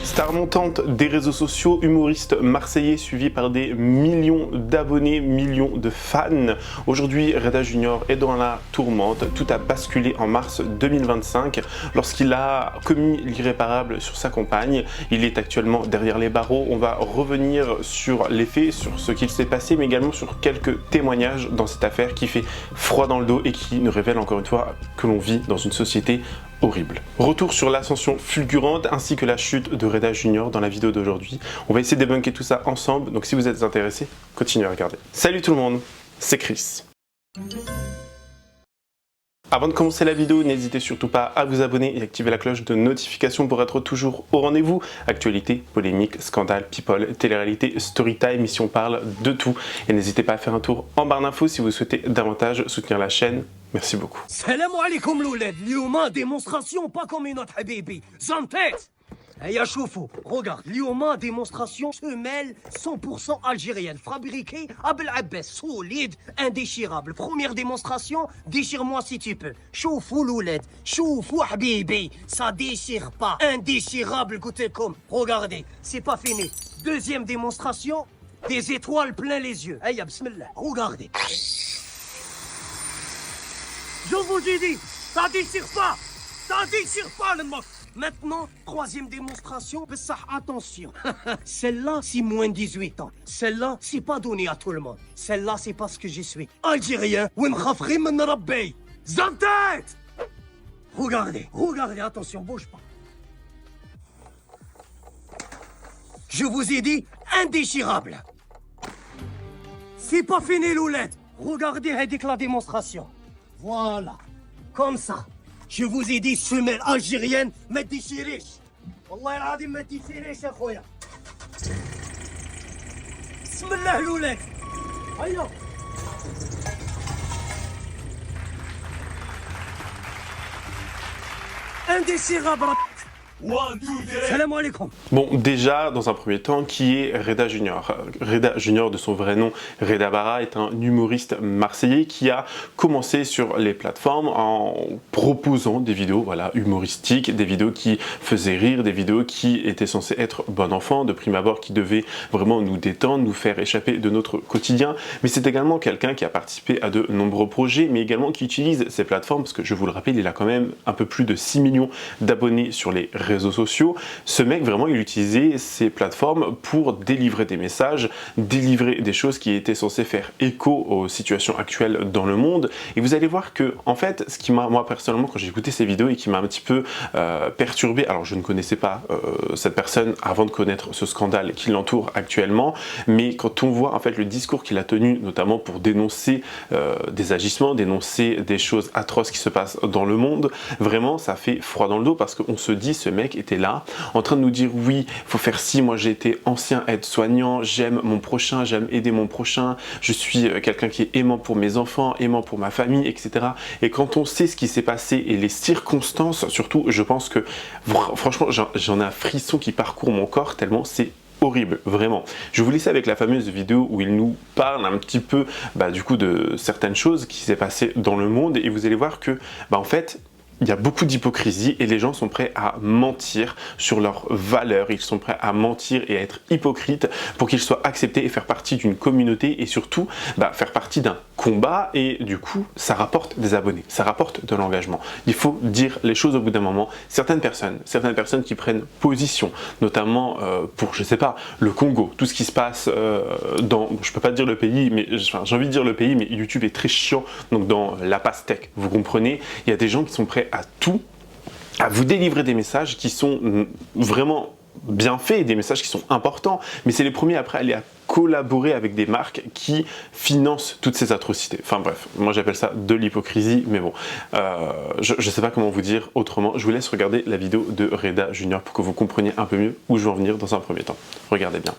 Star montante des réseaux sociaux, humoriste marseillais suivi par des millions d'abonnés, millions de fans. Aujourd'hui, Reda Junior est dans la tourmente. Tout a basculé en mars 2025 lorsqu'il a commis l'irréparable sur sa compagne. Il est actuellement derrière les barreaux. On va revenir sur les faits, sur ce qu'il s'est passé, mais également sur quelques témoignages dans cette affaire qui fait froid dans le dos et qui nous révèle encore une fois que l'on vit dans une société horrible. Retour sur l'ascension fulgurante ainsi que la chute de Reda Junior dans la vidéo d'aujourd'hui. On va essayer de débunker tout ça ensemble, donc si vous êtes intéressés, continuez à regarder. Salut tout le monde, c'est Chris. Avant de commencer la vidéo, n'hésitez surtout pas à vous abonner et activer la cloche de notification pour être toujours au rendez-vous. Actualité, polémique, scandale, people, télé-réalité, storytime, ici on parle de tout. Et n'hésitez pas à faire un tour en barre d'infos si vous souhaitez davantage soutenir la chaîne. Merci beaucoup. Salam alaikum l'ouled, اليوم démonstration pas comme une autre habibi, زنطيت. هيا شوفوا, regarde, اليوم démonstration semelle 100% algérienne, fabriquée à Bel-Abbès, solide, indéchirable. Première démonstration, déchire-moi si tu peux. شوفوا l'ouled, شوفوا habibi, ça déchire pas, indéchirable, goûtez-comme. Regardez, c'est pas fini. Deuxième démonstration, des étoiles plein les yeux. Haya, bismillah, regardez. Je vous ai dit, ça déchire pas le moque. Maintenant, troisième démonstration, ça attention. Celle-là, c'est moins de 18 ans. Celle-là, c'est pas donné à tout le monde. Celle-là, c'est parce que je suis algérien. Zantet! Regardez, attention, bouge pas. Je vous ai dit, indéchirable. C'est pas fini, Loulette. Regardez avec la démonstration. Voilà, comme ça. Je vous ai dit semelle algérienne, ما تديشيريش. والله العظيم ما تديشيريش يا خويا. بسم الله لولك. هيا. Indéchirable. Salam alaikum. Bon, déjà, dans un premier temps, qui est Reda Junior? Reda Junior, de son vrai nom, Reda Barra, est un humoriste marseillais qui a commencé sur les plateformes en proposant des vidéos humoristiques, des vidéos qui faisaient rire, des vidéos qui étaient censées être bon enfant, de prime abord, qui devaient vraiment nous détendre, nous faire échapper de notre quotidien. Mais c'est également quelqu'un qui a participé à de nombreux projets, mais également qui utilise ces plateformes, parce que je vous le rappelle, il a quand même un peu plus de 6 millions d'abonnés sur les réseaux sociaux. Ce mec, vraiment, il utilisait ces plateformes pour délivrer des messages, délivrer des choses qui étaient censées faire écho aux situations actuelles dans le monde. Et vous allez voir que, en fait, ce qui m'a, moi personnellement, quand j'ai écouté ces vidéos et qui m'a un petit peu perturbé, alors je ne connaissais pas cette personne avant de connaître ce scandale qui l'entoure actuellement, mais quand on voit en fait le discours qu'il a tenu, notamment pour dénoncer des agissements, dénoncer des choses atroces qui se passent dans le monde, vraiment ça fait froid dans le dos parce qu'on se dit, ce mec était là en train de nous dire oui, faut faire ci, moi j'ai été ancien aide-soignant, j'aime mon prochain, j'aime aider mon prochain, je suis quelqu'un qui est aimant pour mes enfants, aimant pour ma famille, etc. Et quand on sait ce qui s'est passé et les circonstances, surtout, je pense que franchement j'en ai un frisson qui parcourt mon corps tellement c'est horrible, vraiment. Je vous laisse avec la fameuse vidéo où il nous parle un petit peu du coup de certaines choses qui s'est passé dans le monde et vous allez voir que en fait il y a beaucoup d'hypocrisie et les gens sont prêts à mentir sur leurs valeurs, ils sont prêts à mentir et à être hypocrites pour qu'ils soient acceptés et faire partie d'une communauté et surtout faire partie d'un combat et du coup ça rapporte des abonnés, ça rapporte de l'engagement. Il faut dire les choses au bout d'un moment. Certaines personnes qui prennent position, notamment pour, je sais pas, le Congo, tout ce qui se passe dans, je peux pas dire le pays, mais j'ai envie de dire le pays, mais YouTube est très chiant, donc dans la pastèque, vous comprenez, il y a des gens qui sont prêts à tout, à vous délivrer des messages qui sont vraiment bien faits, des messages qui sont importants, mais c'est les premiers après à aller à collaborer avec des marques qui financent toutes ces atrocités. Enfin bref, moi j'appelle ça de l'hypocrisie, mais bon, je ne sais pas comment vous dire autrement. Je vous laisse regarder la vidéo de Reda Junior pour que vous compreniez un peu mieux où je veux en venir dans un premier temps. Regardez bien.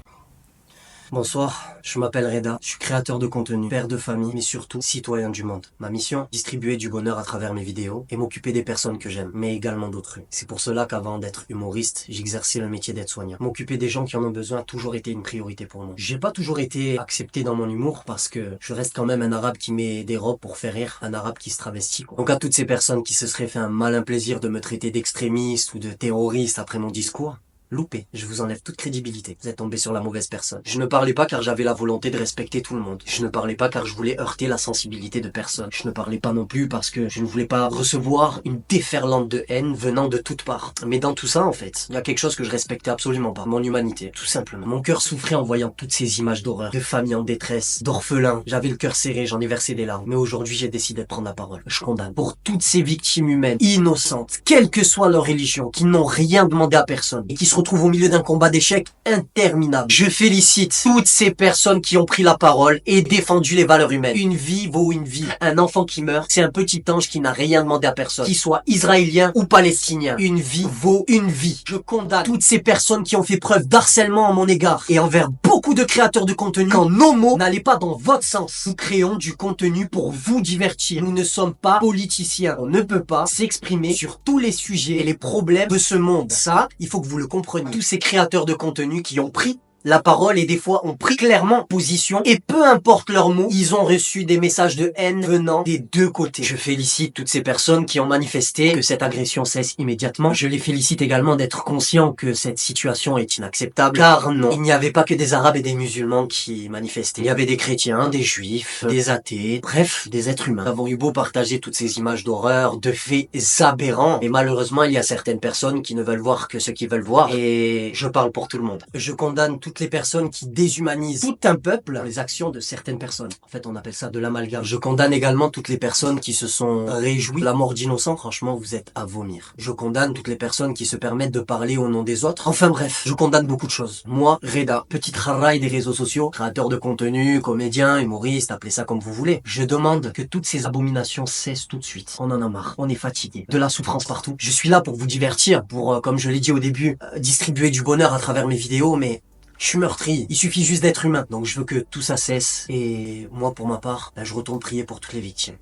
Bonsoir, je m'appelle Reda, je suis créateur de contenu, père de famille, mais surtout citoyen du monde. Ma mission, distribuer du bonheur à travers mes vidéos et m'occuper des personnes que j'aime, mais également d'autrui. C'est pour cela qu'avant d'être humoriste, j'exerçais le métier d'aide-soignant. M'occuper des gens qui en ont besoin a toujours été une priorité pour moi. J'ai pas toujours été accepté dans mon humour parce que je reste quand même un arabe qui met des robes pour faire rire, un arabe qui se travestit quoi. Donc à toutes ces personnes qui se seraient fait un malin plaisir de me traiter d'extrémiste ou de terroriste après mon discours, Loupé, je vous enlève toute crédibilité. Vous êtes tombé sur la mauvaise personne. Je ne parlais pas car j'avais la volonté de respecter tout le monde. Je ne parlais pas car je voulais heurter la sensibilité de personne. Je ne parlais pas non plus parce que je ne voulais pas recevoir une déferlante de haine venant de toutes parts. Mais dans tout ça, en fait, il y a quelque chose que je respectais absolument pas. Mon humanité, tout simplement. Mon cœur souffrait en voyant toutes ces images d'horreur, de familles en détresse, d'orphelins. J'avais le cœur serré, j'en ai versé des larmes. Mais aujourd'hui, j'ai décidé de prendre la parole. Je condamne pour toutes ces victimes humaines, innocentes, quelle que soit leur religion, qui n'ont rien demandé à personne et qui se retrouvent au milieu d'un combat d'échecs interminable. Je félicite toutes ces personnes qui ont pris la parole et défendu les valeurs humaines. Une vie vaut une vie. Un enfant qui meurt, c'est un petit ange qui n'a rien demandé à personne, qu'il soit israélien ou palestinien. Une vie vaut une vie. Je condamne toutes ces personnes qui ont fait preuve d'harcèlement à mon égard et envers beaucoup de créateurs de contenu. Quand nos mots n'allaient pas dans votre sens, nous créons du contenu pour vous divertir. Nous ne sommes pas politiciens. On ne peut pas s'exprimer sur tous les sujets et les problèmes de ce monde. Ça, il faut que vous le compreniez. Tous ces créateurs de contenu qui ont pris la parole et des fois ont pris clairement position et peu importe leurs mots, ils ont reçu des messages de haine venant des deux côtés. Je félicite toutes ces personnes qui ont manifesté que cette agression cesse immédiatement. Je les félicite également d'être conscients que cette situation est inacceptable car non, il n'y avait pas que des Arabes et des musulmans qui manifestaient. Il y avait des chrétiens, des juifs, des athées, bref, des êtres humains. Nous avons eu beau partager toutes ces images d'horreur, de faits aberrants, mais malheureusement il y a certaines personnes qui ne veulent voir que ce qu'ils veulent voir et je parle pour tout le monde. Je condamne toutes les personnes qui déshumanisent tout un peuple, les actions de certaines personnes. En fait, on appelle ça de l'amalgame. Je condamne également toutes les personnes qui se sont réjouies de la mort d'innocents. Franchement, vous êtes à vomir. Je condamne toutes les personnes qui se permettent de parler au nom des autres. Enfin bref, je condamne beaucoup de choses. Moi, Reda, petite raraille des réseaux sociaux, créateur de contenu, comédien, humoriste, appelez ça comme vous voulez. Je demande que toutes ces abominations cessent tout de suite. On en a marre. On est fatigué. De la souffrance partout. Je suis là pour vous divertir, pour, comme je l'ai dit au début, distribuer du bonheur à travers mes vidéos, mais je suis meurtri, il suffit juste d'être humain. Donc je veux que tout ça cesse. Et moi, pour ma part, je retourne prier pour toutes les victimes.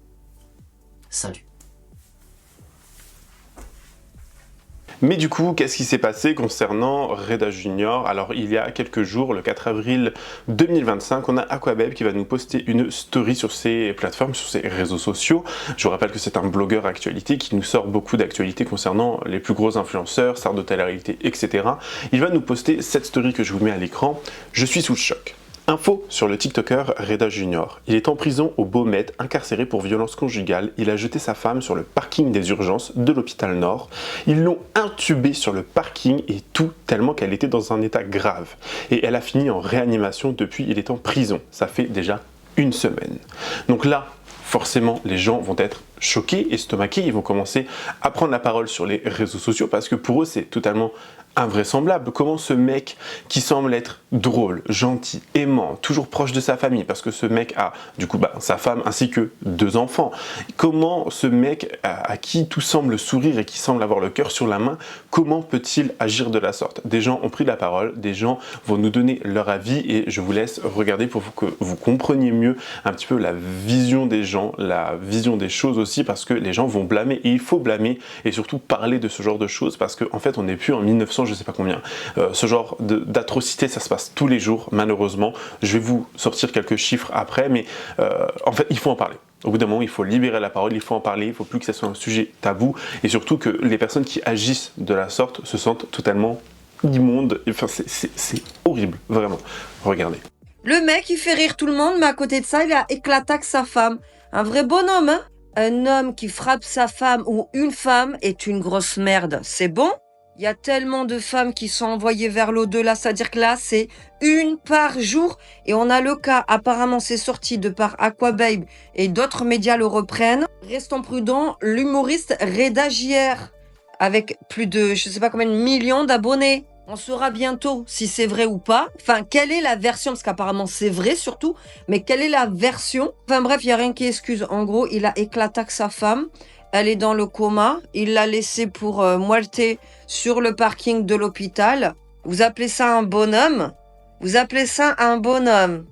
Salut. Mais du coup, qu'est-ce qui s'est passé concernant Reda Junior? Alors, il y a quelques jours, le 4 avril 2025, on a Aquababe qui va nous poster une story sur ses plateformes, sur ses réseaux sociaux. Je vous rappelle que c'est un blogueur actualité qui nous sort beaucoup d'actualités concernant les plus gros influenceurs, stars de télé-réalité, etc. Il va nous poster cette story que je vous mets à l'écran. Je suis sous le choc. Info sur le TikToker Reda Junior. Il est en prison au Beaumet, incarcéré pour violence conjugale. Il a jeté sa femme sur le parking des urgences de l'hôpital Nord. Ils l'ont intubée sur le parking et tout tellement qu'elle était dans un état grave. Et elle a fini en réanimation depuis il est en prison. Ça fait déjà une semaine. Donc là, forcément, les gens vont être choqués, estomaqués. Ils vont commencer à prendre la parole sur les réseaux sociaux parce que pour eux, c'est totalement invraisemblable. Comment ce mec qui semble être drôle, gentil, aimant, toujours proche de sa famille, parce que ce mec a du coup sa femme ainsi que 2 enfants, comment ce mec à qui tout semble sourire et qui semble avoir le cœur sur la main, comment peut-il agir de la sorte? Des gens ont pris la parole, des gens vont nous donner leur avis et je vous laisse regarder pour que vous compreniez mieux un petit peu la vision des gens, la vision des choses aussi, parce que les gens vont blâmer et il faut blâmer et surtout parler de ce genre de choses parce qu'en fait on n'est plus en 1900 je sais pas combien. Ce genre d'atrocité, ça se passe tous les jours, malheureusement. Je vais vous sortir quelques chiffres après, mais en fait, il faut en parler. Au bout d'un moment, il faut libérer la parole, il faut en parler, il ne faut plus que ce soit un sujet tabou, et surtout que les personnes qui agissent de la sorte se sentent totalement immondes. Enfin, c'est horrible, vraiment. Regardez. Le mec, il fait rire tout le monde, mais à côté de ça, il a éclaté avec sa femme. Un vrai bonhomme, hein? Un homme qui frappe sa femme ou une femme est une grosse merde. C'est bon? Il y a tellement de femmes qui sont envoyées vers l'au-delà, c'est-à-dire que là, c'est une par jour. Et on a le cas, apparemment, c'est sorti de par Aquababe et d'autres médias le reprennent. Restons prudents, l'humoriste Reda JR, avec plus de, je sais pas combien de millions d'abonnés. On saura bientôt si c'est vrai ou pas. Enfin, quelle est la version, parce qu'apparemment c'est vrai surtout, mais quelle est la version? Enfin bref, il n'y a rien qui excuse. En gros, il a éclaté avec sa femme. Elle est dans le coma. Il l'a laissée pour moelter sur le parking de l'hôpital. Vous appelez ça un bonhomme? Vous appelez ça un bonhomme?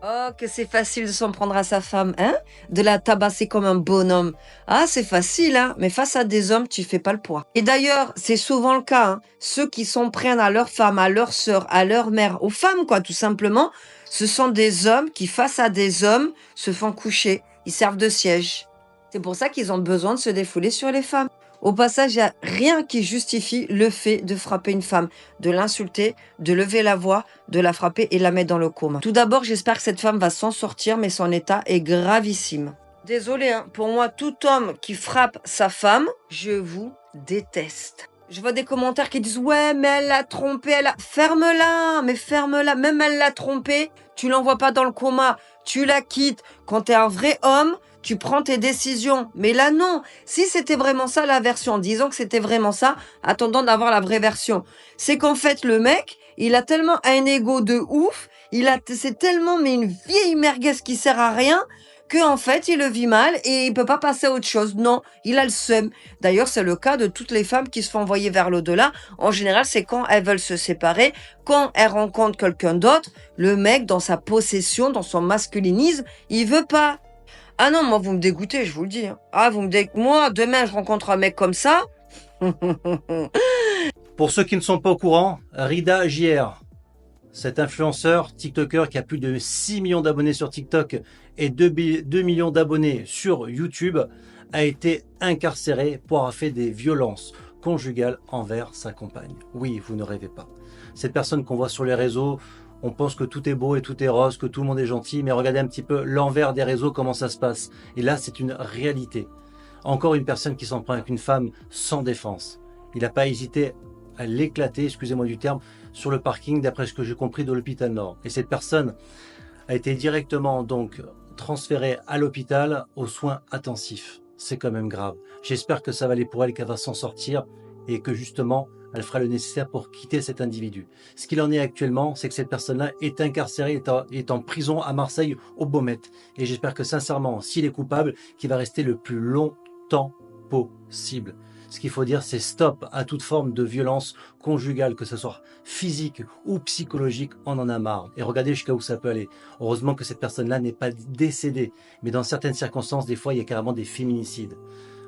Oh, que c'est facile de s'en prendre à sa femme, hein? De la tabasser comme un bonhomme. Ah, c'est facile, hein? Mais face à des hommes, tu fais pas le poids. Et d'ailleurs, c'est souvent le cas, hein? Ceux qui s'en prennent à leur femme, à leur sœur, à leur mère, aux femmes, quoi, tout simplement, ce sont des hommes qui, face à des hommes, se font coucher. Ils servent de siège. C'est pour ça qu'ils ont besoin de se défouler sur les femmes. Au passage, il n'y a rien qui justifie le fait de frapper une femme, de l'insulter, de lever la voix, de la frapper et la mettre dans le coma. Tout d'abord, j'espère que cette femme va s'en sortir, mais son état est gravissime. Désolé, hein, pour moi, tout homme qui frappe sa femme, je vous déteste. Je vois des commentaires qui disent « Ouais, mais elle l'a trompée, elle a... » Ferme-la, mais ferme-la. Même elle l'a trompée, tu l'envoies pas dans le coma, tu la quittes. Quand t'es un vrai homme, tu prends tes décisions. Mais là, non. Si c'était vraiment ça, la version, disons que c'était vraiment ça, attendant d'avoir la vraie version. C'est qu'en fait, le mec, il a tellement un ego de ouf, c'est tellement mais une vieille merguez qui sert à rien, que en fait, il le vit mal et il peut pas passer à autre chose. Non, il a le seum. D'ailleurs, c'est le cas de toutes les femmes qui se font envoyer vers l'au-delà. En général, c'est quand elles veulent se séparer, quand elles rencontrent quelqu'un d'autre, le mec, dans sa possession, dans son masculinisme, il veut pas. Ah non, moi, vous me dégoûtez, je vous le dis. Hein. Ah, moi, demain, je rencontre un mec comme ça. Pour ceux qui ne sont pas au courant, Rida JR, cet influenceur TikToker qui a plus de 6 millions d'abonnés sur TikTok et 2 millions d'abonnés sur YouTube, a été incarcéré pour avoir fait des violences conjugales envers sa compagne. Oui, vous ne rêvez pas. Cette personne qu'on voit sur les réseaux, on pense que tout est beau et tout est rose, que tout le monde est gentil, mais regardez un petit peu l'envers des réseaux, comment ça se passe. Et là, c'est une réalité. Encore une personne qui s'en prend avec une femme sans défense. Il n'a pas hésité à l'éclater, excusez-moi du terme, sur le parking, d'après ce que j'ai compris, de l'hôpital Nord. Et cette personne a été directement donc transférée à l'hôpital aux soins intensifs. C'est quand même grave. J'espère que ça va aller pour elle, qu'elle va s'en sortir et que justement, elle fera le nécessaire pour quitter cet individu. Ce qu'il en est actuellement, c'est que cette personne-là est incarcérée, est en prison à Marseille, au Baumette. Et j'espère que sincèrement, s'il est coupable, qu'il va rester le plus longtemps possible. Ce qu'il faut dire, c'est stop à toute forme de violence conjugale, que ce soit physique ou psychologique, on en a marre. Et regardez jusqu'à où ça peut aller. Heureusement que cette personne-là n'est pas décédée. Mais dans certaines circonstances, des fois, il y a carrément des féminicides.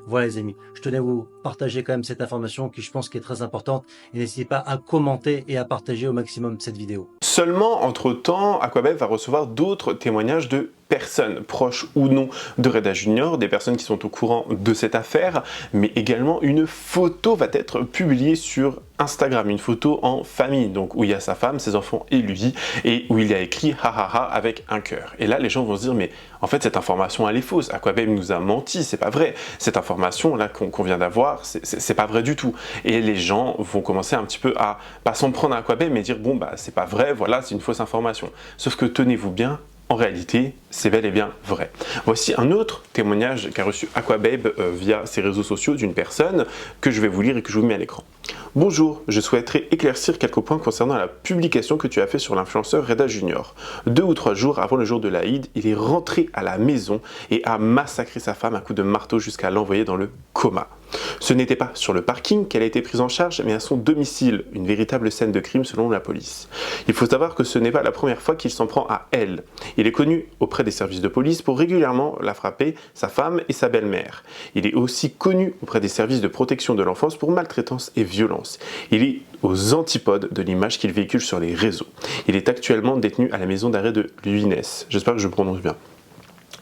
Voilà les amis, je tenais à vous partager quand même cette information qui je pense qui est très importante. Et n'hésitez pas à commenter et à partager au maximum cette vidéo. Seulement, entre-temps, Aquabeb va recevoir d'autres témoignages de personnes, proches ou non de Reda Junior, des personnes qui sont au courant de cette affaire, mais également une photo va être publiée sur Instagram, une photo en famille, donc où il y a sa femme, ses enfants et lui, et où il y a écrit « ha ha ha » avec un cœur. Et là, les gens vont se dire « mais en fait, cette information, elle est fausse, Aquabeb nous a menti, c'est pas vrai, cette information là qu'on vient d'avoir, c'est pas vrai du tout. » Et les gens vont commencer un petit peu à, pas s'en prendre à Aquabeb, mais dire « bon, bah c'est pas vrai, voilà, c'est une fausse information. » Sauf que tenez-vous bien, en réalité, c'est bel et bien vrai. Voici un autre témoignage qu'a reçu Aquabeb via ses réseaux sociaux d'une personne que je vais vous lire et que je vous mets à l'écran. Bonjour, je souhaiterais éclaircir quelques points concernant la publication que tu as fait sur l'influenceur Reda Junior. 2 ou 3 jours avant le jour de l'Aïd, il est rentré à la maison et a massacré sa femme à coups de marteau jusqu'à l'envoyer dans le coma. Ce n'était pas sur le parking qu'elle a été prise en charge, mais à son domicile, une véritable scène de crime selon la police. Il faut savoir que ce n'est pas la première fois qu'il s'en prend à elle. Il est connu auprès des services de police pour régulièrement la frapper, sa femme et sa belle-mère. Il est aussi connu auprès des services de protection de l'enfance pour maltraitance et violence. Il est aux antipodes de l'image qu'il véhicule sur les réseaux. Il est actuellement détenu à la maison d'arrêt de Luynes. J'espère que je prononce bien.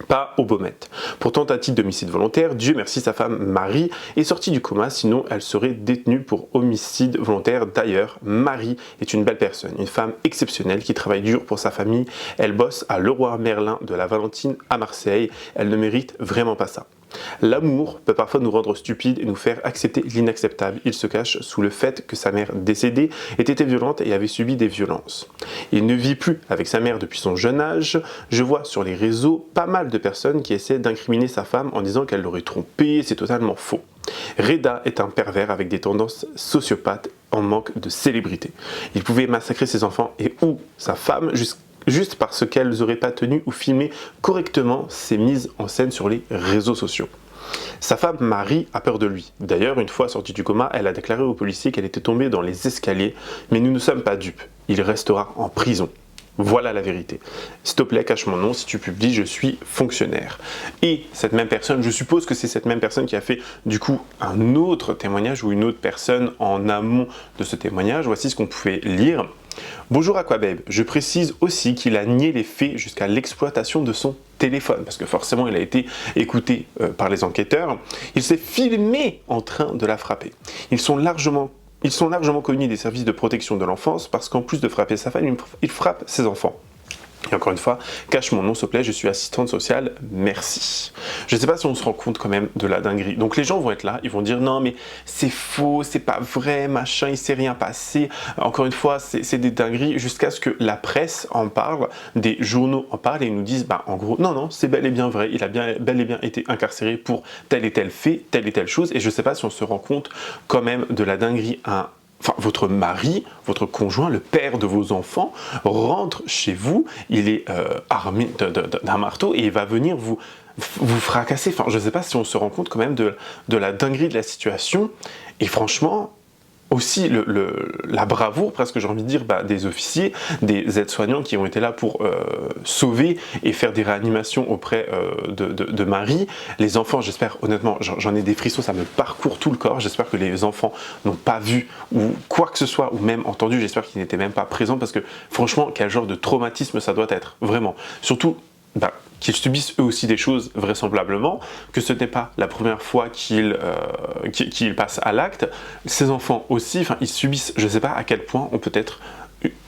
Pas au Baumette. Pour tentative d'homicide volontaire, Dieu merci sa femme Marie est sortie du coma, sinon elle serait détenue pour homicide volontaire. D'ailleurs, Marie est une belle personne, une femme exceptionnelle qui travaille dur pour sa famille. Elle bosse à Leroy Merlin de la Valentine à Marseille. Elle ne mérite vraiment pas ça. L'amour peut parfois nous rendre stupides et nous faire accepter l'inacceptable. Il se cache sous le fait que sa mère décédée était violente et avait subi des violences. Il ne vit plus avec sa mère depuis son jeune âge. Je vois sur les réseaux pas mal de personnes qui essaient d'incriminer sa femme en disant qu'elle l'aurait trompé. C'est totalement faux. Reda est un pervers avec des tendances sociopathes en manque de célébrité. Il pouvait massacrer ses enfants et ou sa femme juste parce qu'elles n'auraient pas tenu ou filmé correctement ses mises en scène sur les réseaux sociaux. Sa femme Marie a peur de lui. D'ailleurs, une fois sortie du coma, elle a déclaré aux policiers qu'elle était tombée dans les escaliers, mais nous ne sommes pas dupes. Il restera en prison. Voilà la vérité. S'il te plaît, cache mon nom, si tu publies, je suis fonctionnaire. Et cette même personne, je suppose que c'est cette même personne qui a fait du coup un autre témoignage ou une autre personne en amont de ce témoignage. Voici ce qu'on pouvait lire. Bonjour Aquababe, je précise aussi qu'il a nié les faits jusqu'à l'exploitation de son téléphone, parce que forcément il a été écouté par les enquêteurs. Il s'est filmé en train de la frapper. Ils sont largement connus des services de protection de l'enfance parce qu'en plus de frapper sa femme, il frappe ses enfants. Et encore une fois, cache mon nom s'il te plaît, je suis assistante sociale, merci. Je ne sais pas si on se rend compte quand même de la dinguerie. Donc les gens vont être là, ils vont dire non mais c'est faux, c'est pas vrai, machin, il s'est rien passé. Encore une fois, c'est des dingueries jusqu'à ce que la presse en parle, des journaux en parlent et ils nous disent bah en gros non, c'est bel et bien vrai, il a bel et bien été incarcéré pour tel et tel fait, telle et telle chose. Et je ne sais pas si on se rend compte quand même de la dinguerie. Enfin, votre mari, votre conjoint, le père de vos enfants, rentre chez vous, il est armé d'un marteau et il va venir vous fracasser. Enfin, je ne sais pas si on se rend compte quand même de la dinguerie de la situation. Et franchement, aussi la bravoure, presque j'ai envie de dire, des officiers, des aides-soignants qui ont été là pour sauver et faire des réanimations auprès de Marie. Les enfants, j'espère, honnêtement, j'en ai des frissons, ça me parcourt tout le corps. J'espère que les enfants n'ont pas vu ou quoi que ce soit, ou même entendu. J'espère qu'ils n'étaient même pas présents parce que franchement, quel genre de traumatisme ça doit être, vraiment. Surtout, qu'ils subissent eux aussi des choses vraisemblablement, que ce n'est pas la première fois qu'ils passent à l'acte. Ces enfants aussi, ils subissent, je ne sais pas à quel point on peut être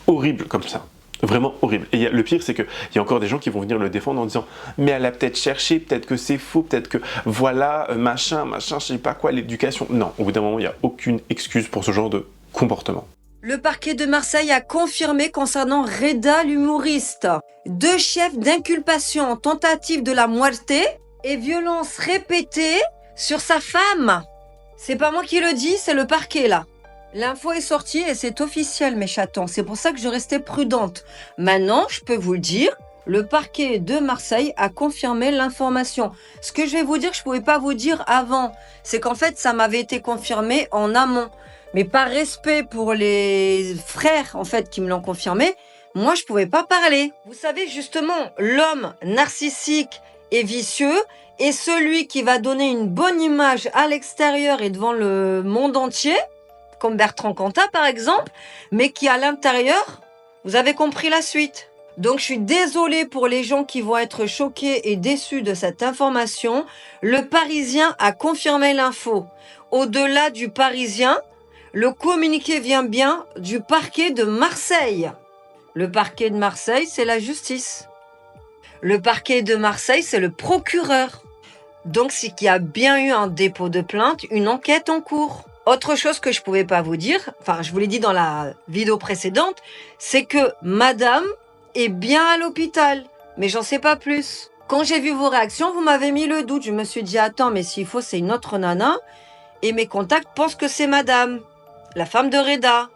horrible comme ça. Vraiment horrible. Et le pire, c'est qu'il y a encore des gens qui vont venir le défendre en disant « Mais elle a peut-être cherché, peut-être que c'est faux, peut-être que voilà, machin, je sais pas quoi, l'éducation. » Non, au bout d'un moment, il n'y a aucune excuse pour ce genre de comportement. Le parquet de Marseille a confirmé concernant Reda l'humoriste 2 chefs d'inculpation, tentative de la muerte et violence répétée sur sa femme. C'est pas moi qui le dis, c'est le parquet là. L'info est sortie et c'est officiel mes chatons, c'est pour ça que je restais prudente. Maintenant, je peux vous le dire, le parquet de Marseille a confirmé l'information. Ce que je vais vous dire, je pouvais pas vous dire avant, c'est qu'en fait ça m'avait été confirmé en amont. Mais par respect pour les frères, en fait, qui me l'ont confirmé, moi, je pouvais pas parler. Vous savez, justement, l'homme narcissique et vicieux est celui qui va donner une bonne image à l'extérieur et devant le monde entier, comme Bertrand Cantat, par exemple, mais qui, à l'intérieur, vous avez compris la suite. Donc, je suis désolée pour les gens qui vont être choqués et déçus de cette information. Le Parisien a confirmé l'info. Au-delà du Parisien, le communiqué vient bien du parquet de Marseille. Le parquet de Marseille, c'est la justice. Le parquet de Marseille, c'est le procureur. Donc, c'est qu'il y a bien eu un dépôt de plainte, une enquête en cours. Autre chose que je pouvais pas vous dire, enfin, je vous l'ai dit dans la vidéo précédente, c'est que madame est bien à l'hôpital. Mais j'en sais pas plus. Quand j'ai vu vos réactions, vous m'avez mis le doute. Je me suis dit, attends, mais s'il faut, c'est une autre nana. Et mes contacts pensent que c'est madame. La femme de Reda.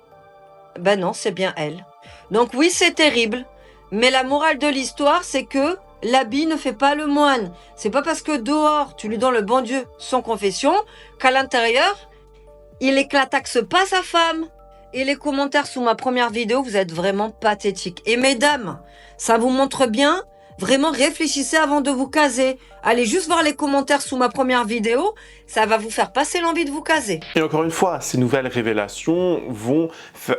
Ben non, c'est bien elle. Donc oui, c'est terrible. Mais la morale de l'histoire, c'est que l'habit ne fait pas le moine. C'est pas parce que dehors, tu lui donnes le bon Dieu sans confession, qu'à l'intérieur, il éclataxe pas sa femme. Et les commentaires sous ma première vidéo, vous êtes vraiment pathétiques. Et mesdames, ça vous montre bien. Vraiment, réfléchissez avant de vous caser. Allez juste voir les commentaires sous ma première vidéo, ça va vous faire passer l'envie de vous caser. Et encore une fois, ces nouvelles révélations vont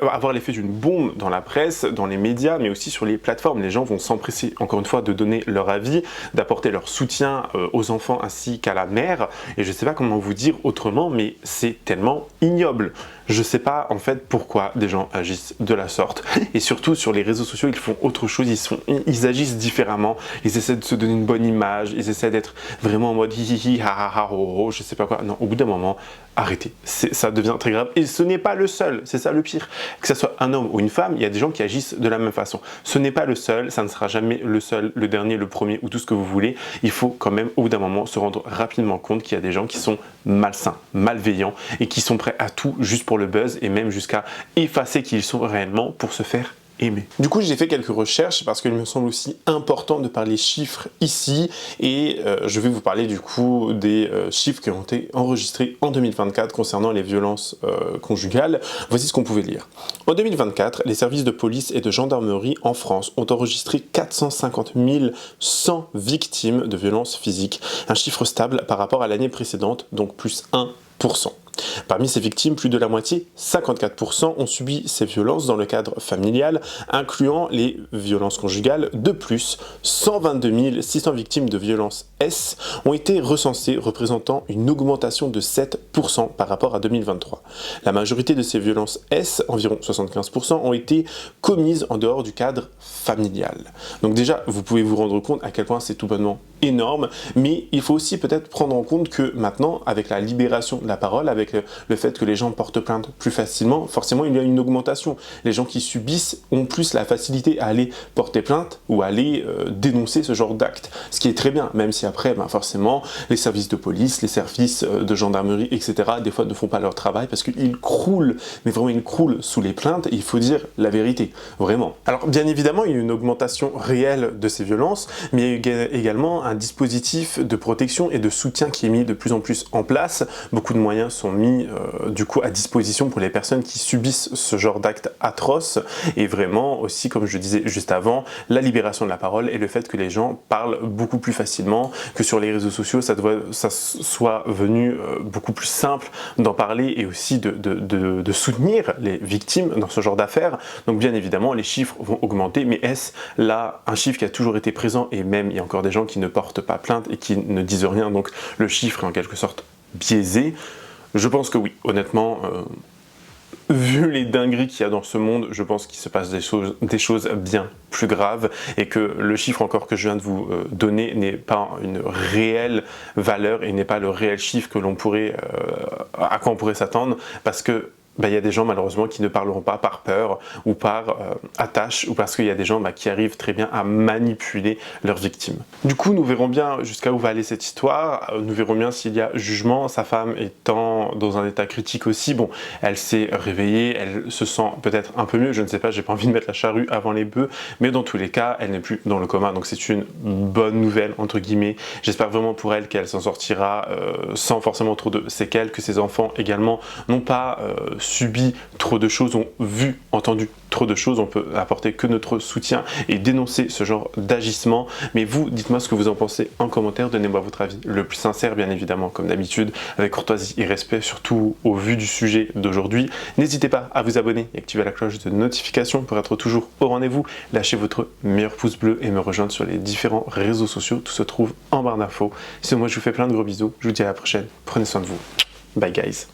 avoir l'effet d'une bombe dans la presse, dans les médias, mais aussi sur les plateformes. Les gens vont s'empresser, encore une fois, de donner leur avis, d'apporter leur soutien aux enfants ainsi qu'à la mère. Et je ne sais pas comment vous dire autrement, mais c'est tellement ignoble. Je ne sais pas en fait pourquoi des gens agissent de la sorte. Et surtout sur les réseaux sociaux, ils font autre chose, ils agissent différemment. Ils essaient de se donner une bonne image, ils essaient d'être vraiment en mode hihihi, ha ha ha, ho, ho, je sais pas quoi. Non, au bout d'un moment, arrêtez. Ça devient très grave. Et ce n'est pas le seul, c'est ça le pire. Que ce soit un homme ou une femme, il y a des gens qui agissent de la même façon. Ce n'est pas le seul, ça ne sera jamais le seul, le dernier, le premier ou tout ce que vous voulez. Il faut quand même, au bout d'un moment, se rendre rapidement compte qu'il y a des gens qui sont malsains, malveillants et qui sont prêts à tout juste pour le buzz et même jusqu'à effacer qui ils sont réellement pour se faire aimer. Du coup, j'ai fait quelques recherches parce qu'il me semble aussi important de parler chiffres ici et je vais vous parler du coup des chiffres qui ont été enregistrés en 2024 concernant les violences conjugales. Voici ce qu'on pouvait lire. En 2024, les services de police et de gendarmerie en France ont enregistré 450 100 victimes de violences physiques, un chiffre stable par rapport à l'année précédente, donc plus 1%. Parmi ces victimes, plus de la moitié, 54%, ont subi ces violences dans le cadre familial, incluant les violences conjugales. De plus, 122 600 victimes de violences S ont été recensées, représentant une augmentation de 7% par rapport à 2023. La majorité de ces violences S, environ 75%, ont été commises en dehors du cadre familial. Donc déjà, vous pouvez vous rendre compte à quel point c'est tout bonnement énorme, mais il faut aussi peut-être prendre en compte que maintenant, avec la libération de la parole, avec le fait que les gens portent plainte plus facilement, forcément il y a une augmentation. Les gens qui subissent ont plus la facilité à aller porter plainte ou à aller dénoncer ce genre d'actes, ce qui est très bien, même si après, forcément, les services de police, les services de gendarmerie, etc., des fois ne font pas leur travail parce qu'ils croulent, mais vraiment ils croulent sous les plaintes, et il faut dire la vérité, vraiment. Alors bien évidemment, il y a une augmentation réelle de ces violences, mais il y a également un dispositif de protection et de soutien qui est mis de plus en plus en place. Beaucoup de moyens sont mis du coup à disposition pour les personnes qui subissent ce genre d'actes atroces, et vraiment aussi, comme je disais juste avant, la libération de la parole et le fait que les gens parlent beaucoup plus facilement, que sur les réseaux sociaux ça soit venu beaucoup plus simple d'en parler et aussi de soutenir les victimes dans ce genre d'affaires. Donc bien évidemment les chiffres vont augmenter, mais est-ce là un chiffre qui a toujours été présent? Et même il y a encore des gens qui ne portent pas plainte et qui ne disent rien, donc le chiffre est en quelque sorte biaisé. Je pense que oui, honnêtement, vu les dingueries qu'il y a dans ce monde, je pense qu'il se passe des choses bien plus graves, et que le chiffre encore que je viens de vous donner n'est pas une réelle valeur et n'est pas le réel chiffre que l'on pourrait, à quoi on pourrait s'attendre, parce que il y a des gens malheureusement qui ne parleront pas par peur ou par attache, ou parce qu'il y a des gens qui arrivent très bien à manipuler leurs victimes. Du coup, nous verrons bien jusqu'à où va aller cette histoire, nous verrons bien s'il y a jugement. Sa femme étant dans un état critique aussi, bon, elle s'est réveillée, elle se sent peut-être un peu mieux, je ne sais pas, j'ai pas envie de mettre la charrue avant les bœufs, mais dans tous les cas, elle n'est plus dans le coma, donc c'est une bonne nouvelle, entre guillemets. J'espère vraiment pour elle qu'elle s'en sortira sans forcément trop de séquelles, que ses enfants également n'ont pas subi trop de choses, ont vu, entendu trop de choses. On peut apporter que notre soutien et dénoncer ce genre d'agissement. Mais vous, dites-moi ce que vous en pensez en commentaire, donnez-moi votre avis le plus sincère, bien évidemment, comme d'habitude, avec courtoisie et respect, surtout au vu du sujet d'aujourd'hui. N'hésitez pas à vous abonner et activer la cloche de notification pour être toujours au rendez-vous. Lâchez votre meilleur pouce bleu et me rejoindre sur les différents réseaux sociaux. Tout se trouve en barre d'infos. Sinon, moi, je vous fais plein de gros bisous. Je vous dis à la prochaine. Prenez soin de vous. Bye, guys.